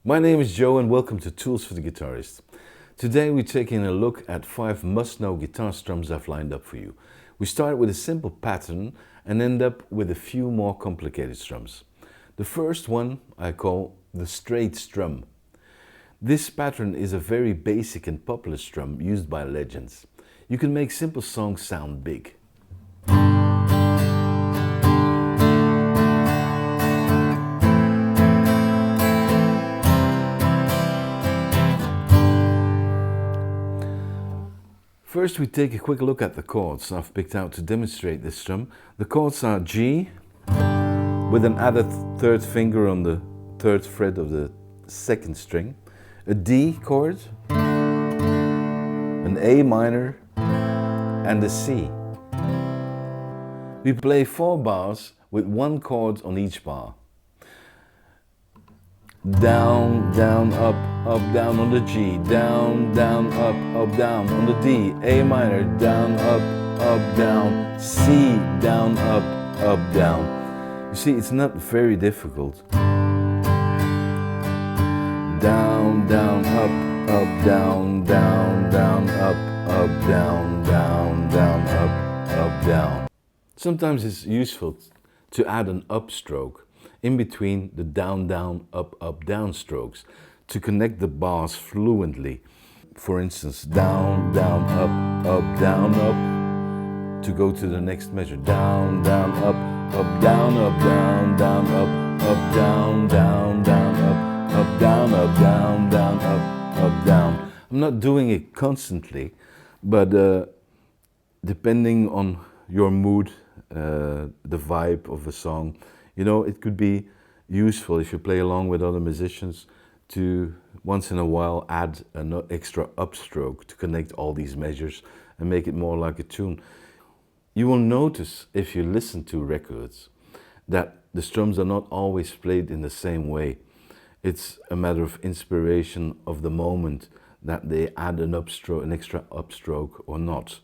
My name is Joe and welcome to Tools for the Guitarist. Today we're taking a look at 5 must-know guitar strums I've lined up for you. We start with a simple pattern and end up with a few more complicated strums. The first one I call the Straight Strum. This pattern is a very basic and popular strum used by legends. You can make simple songs sound big. First we take a quick look at the chords I've picked out to demonstrate this strum. The chords are G with an added third finger on the third fret of the second string, a D chord, an A minor and a C. We play 4 bars with 1 chord on each bar. Down, down, up, down on the G, down, down, up, down on the D, A minor, down, up, down, C, down, up, down. You see, it's not very difficult. Down, down, up, down, down, down, up, down, down, down, up, down. Sometimes it's useful to add an upstroke in between the down, down, up, down strokes to connect the bars fluently. For instance, down, down, up, down, up, to go to the next measure. Down, down, up, down, down, down, up, down, down, down, up, down, down, down, up, down. I'm not doing it constantly, but depending on your mood, the vibe of a song, you know, it could be useful if you play along with other musicians to once in a while add an extra upstroke to connect all these measures and make it more like a tune. You will notice if you listen to records that the strums are not always played in the same way. It's a matter of inspiration of the moment that they add an extra upstroke or not.